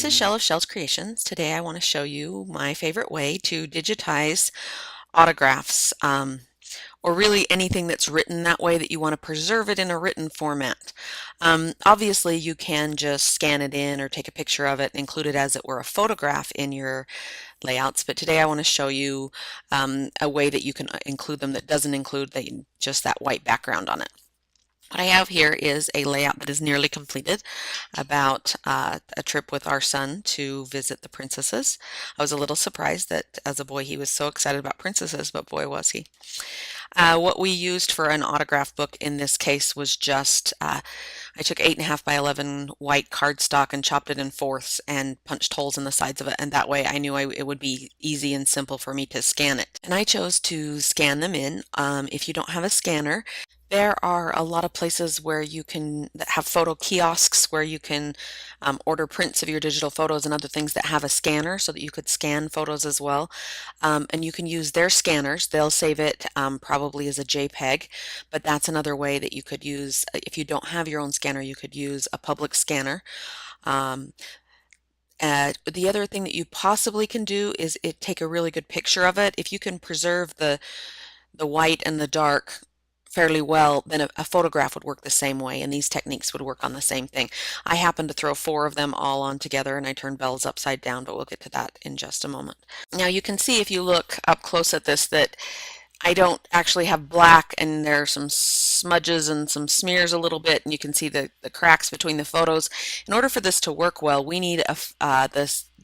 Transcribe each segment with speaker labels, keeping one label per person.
Speaker 1: this is Chelle of Chelle's Creations. Today I want to show you my favorite way to digitize autographs, or really anything that's written that way that you want to preserve it in a written format. Obviously you can just scan it in or take a picture of it and include it as it were a photograph in your layouts, but today I want to show you a way that you can include them that doesn't include just that white background on it. What I have here is a layout that is nearly completed about a trip with our son to visit the princesses. I was a little surprised that as a boy he was so excited about princesses, but boy was he. What we used for an autograph book in this case was just, I took 8.5 by 11 white cardstock and chopped it in fourths and punched holes in the sides of it, and that way I knew it would be easy and simple for me to scan it. And I chose to scan them in. If you don't have a scanner, there are a lot of places where you can that have photo kiosks where you can order prints of your digital photos and other things that have a scanner so that you could scan photos as well. And you can use their scanners. They'll save it probably as a JPEG, but that's another way that you could use. If you don't have your own scanner, you could use a public scanner. Um, the other thing that you possibly can do is take a really good picture of it. If you can preserve the white and the dark fairly well, then a photograph would work the same way, and these techniques would work on the same thing. I happened to throw 4 of them all on together, and I turned bells upside down, but we'll get to that in just a moment. Now you can see if you look up close at this that I don't actually have black, and there are some smudges and some smears a little bit, and you can see the cracks between the photos. In order for this to work well, we need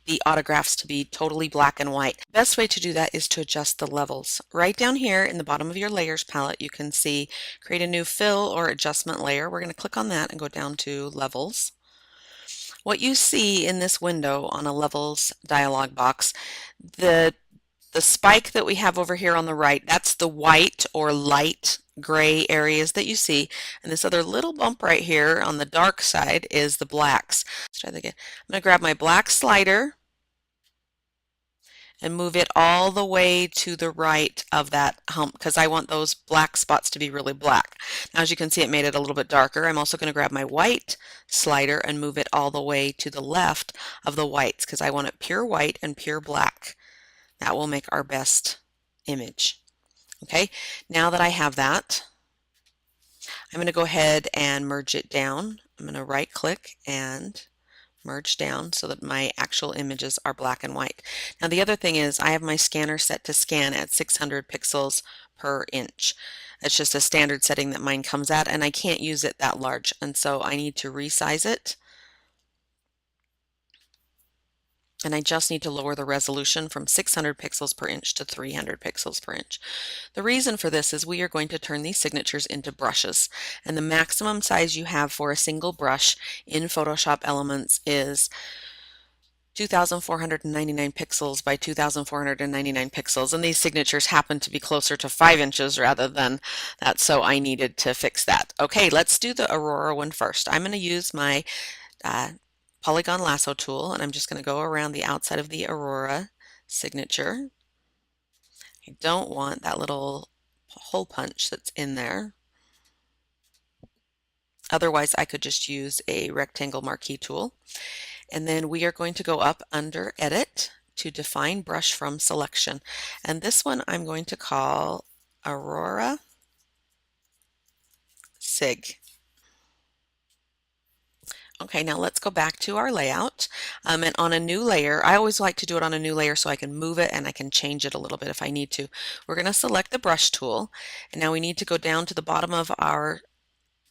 Speaker 1: the autographs to be totally black and white. The best way to do that is to adjust the levels. Right down here in the bottom of your layers palette, you can see create a new fill or adjustment layer. We're going to click on that and go down to levels. What you see in this window on a levels dialog box, the spike that we have over here on the right, that's the white or light gray areas that you see, and this other little bump right here on the dark side is the blacks. Let's try that again. I'm going to grab my black slider and move it all the way to the right of that hump because I want those black spots to be really black. Now as you can see, it made it a little bit darker. I'm also going to grab my white slider and move it all the way to the left of the whites because I want it pure white and pure black. That will make our best image. Okay, now that I have that, I'm going to go ahead and merge it down. I'm going to right click and merge down so that my actual images are black and white. Now the other thing is I have my scanner set to scan at 600 pixels per inch. It's just a standard setting that mine comes at, and I can't use it that large, and so I need to resize it. And I just need to lower the resolution from 600 pixels per inch to 300 pixels per inch. The reason for this is we are going to turn these signatures into brushes, and the maximum size you have for a single brush in Photoshop Elements is 2,499 pixels by 2,499 pixels, and these signatures happen to be closer to 5 inches rather than that, so I needed to fix that. Okay, let's do the Aurora one first. I'm going to use my polygon lasso tool, and I'm just going to go around the outside of the Aurora signature. I don't want that little hole punch that's in there. Otherwise, I could just use a rectangle marquee tool. And then we are going to go up under Edit to define brush from selection. And this one I'm going to call Aurora Sig. Okay, now let's go back to our layout, and on a new layer, I always like to do it on a new layer so I can move it and I can change it a little bit if I need to. We're going to select the brush tool, and now we need to go down to the bottom of our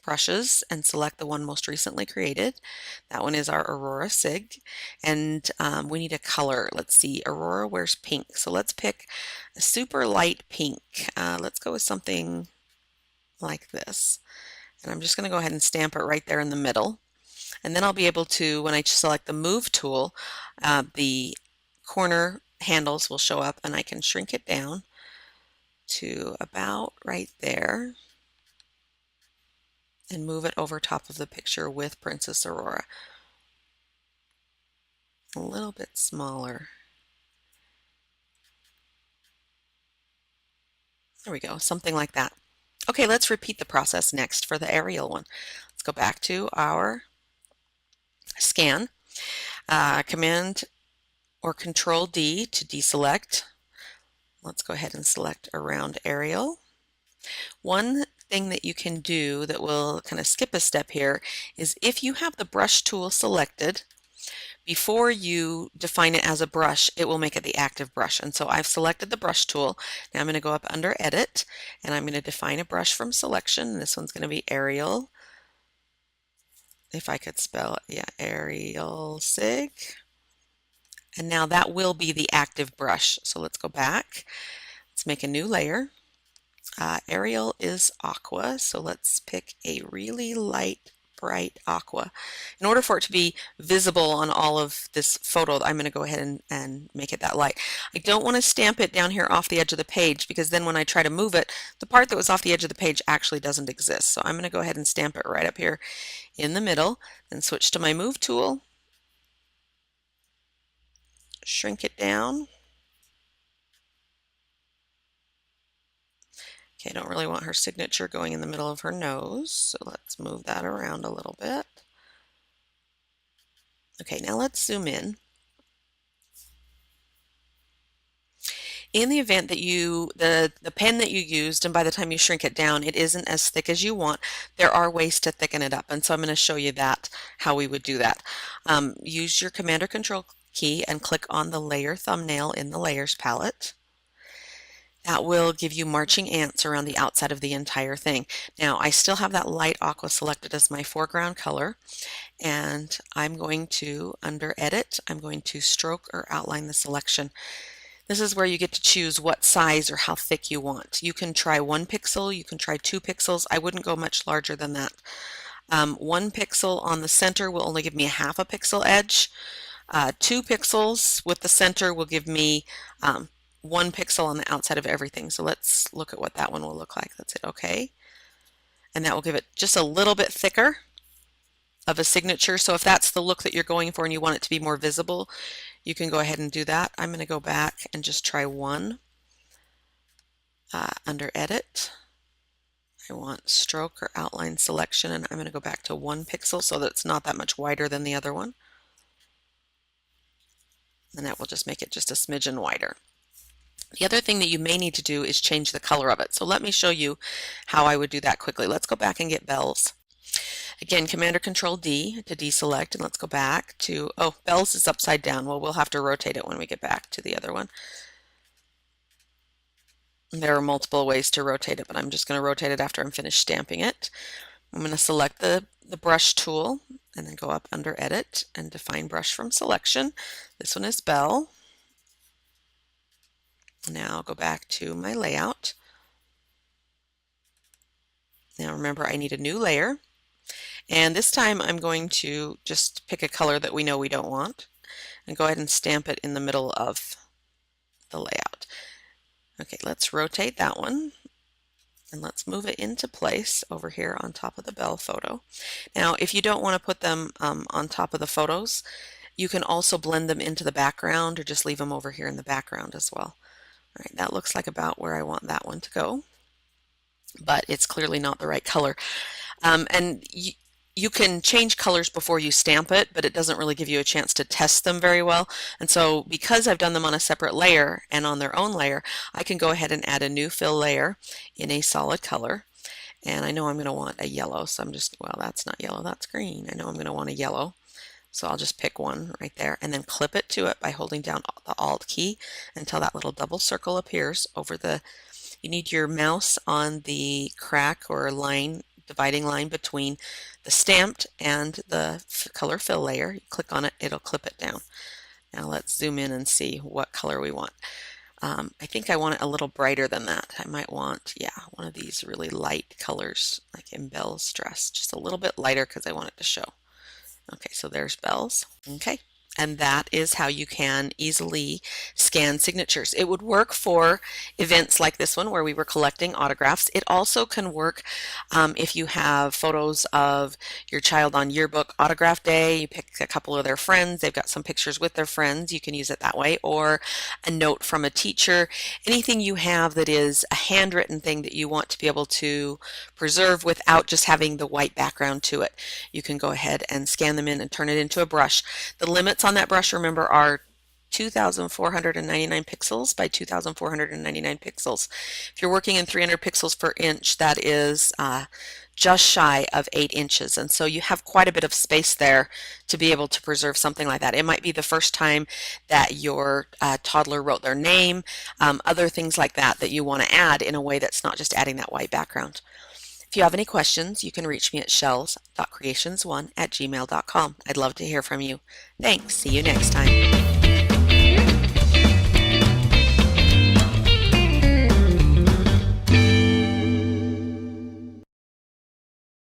Speaker 1: brushes and select the one most recently created. That one is our Aurora Sig, and we need a color. Let's see, Aurora wears pink, so let's pick a super light pink. Let's go with something like this, and I'm just going to go ahead and stamp it right there in the middle. And then I'll be able to, when I select the Move tool, the corner handles will show up and I can shrink it down to about right there and move it over top of the picture with Princess Aurora. A little bit smaller. There we go, something like that. Okay, let's repeat the process next for the Arial one. Let's go back to our scan. Command or Control D to deselect. Let's go ahead and select around Arial. One thing that you can do that will kind of skip a step here is if you have the brush tool selected, before you define it as a brush, it will make it the active brush. And so I've selected the brush tool. Now I'm going to go up under Edit, and I'm going to define a brush from selection. This one's going to be Arial. If I could spell it, yeah, Arial Sig. And now that will be the active brush. So let's go back. Let's make a new layer. Arial is aqua, so let's pick a really light, bright aqua. In order for it to be visible on all of this photo, I'm going to go ahead and make it that light. I don't want to stamp it down here off the edge of the page, because then when I try to move it, the part that was off the edge of the page actually doesn't exist. So I'm going to go ahead and stamp it right up here in the middle, then switch to my Move tool, shrink it down. Okay, I don't really want her signature going in the middle of her nose, so let's move that around a little bit. Okay, now let's zoom in. In the event that the pen that you used, and by the time you shrink it down, it isn't as thick as you want, there are ways to thicken it up. And so I'm going to show you that, how we would do that. Use your Command or Control key and click on the layer thumbnail in the Layers palette. That will give you marching ants around the outside of the entire thing. Now, I still have that light aqua selected as my foreground color, and I'm going to, under Edit, I'm going to stroke or outline the selection. This is where you get to choose what size or how thick you want. You can try 1 pixel, you can try 2 pixels. I wouldn't go much larger than that. 1 pixel on the center will only give me a half a pixel edge. 2 pixels with the center will give me 1 pixel on the outside of everything. So let's look at what that one will look like. Let's hit OK. And that will give it just a little bit thicker of a signature. So if that's the look that you're going for and you want it to be more visible, you can go ahead and do that. I'm going to go back and just try 1 under Edit. I want stroke or outline selection, and I'm going to go back to 1 pixel so that it's not that much wider than the other one. And that will just make it just a smidgen wider. The other thing that you may need to do is change the color of it. So let me show you how I would do that quickly. Let's go back and get bells. Again, Command or Control D to deselect, and let's go back to, oh, bells is upside down. Well, we'll have to rotate it when we get back to the other one. There are multiple ways to rotate it, but I'm just going to rotate it after I'm finished stamping it. I'm going to select the brush tool and then go up under Edit and define brush from selection. This one is Bell. Now I'll go back to my layout. Now remember, I need a new layer. And this time I'm going to just pick a color that we know we don't want and go ahead and stamp it in the middle of the layout. Okay, let's rotate that one and let's move it into place over here on top of the bell photo. Now, if you don't want to put them on top of the photos, you can also blend them into the background or just leave them over here in the background as well. All right, that looks like about where I want that one to go, but it's clearly not the right color. And you can change colors before you stamp it, but it doesn't really give you a chance to test them very well. And so because I've done them on a separate layer and on their own layer, I can go ahead and add a new fill layer in a solid color. And I know I'm going to want a yellow, so I'm just, well, that's not yellow, that's green. I know I'm going to want a yellow. So I'll just pick one right there and then clip it to it by holding down the Alt key until that little double circle appears over the, you need your mouse on the crack or line, dividing line between the stamped and the color fill layer. You click on it, it'll clip it down. Now let's zoom in and see what color we want. I think I want it a little brighter than that. I might want, yeah, one of these really light colors, like in Belle's dress, just a little bit lighter because I want it to show. Okay, so there's Belle's. Okay, And that is how you can easily scan signatures. It would work for events like this one where we were collecting autographs. It also can work if you have photos of your child on yearbook autograph day. You pick a couple of their friends, they've got some pictures with their friends, you can use it that way, or a note from a teacher. Anything you have that is a handwritten thing that you want to be able to preserve without just having the white background to it. You can go ahead and scan them in and turn it into a brush. The limits on that brush, remember, are 2,499 pixels by 2,499 pixels. If you're working in 300 pixels per inch, that is just shy of 8 inches. And so you have quite a bit of space there to be able to preserve something like that. It might be the first time that your toddler wrote their name, other things like that that you want to add in a way that's not just adding that white background. If you have any questions, you can reach me at shells.creations1@gmail.com. I'd love to hear from you. Thanks. See you next time.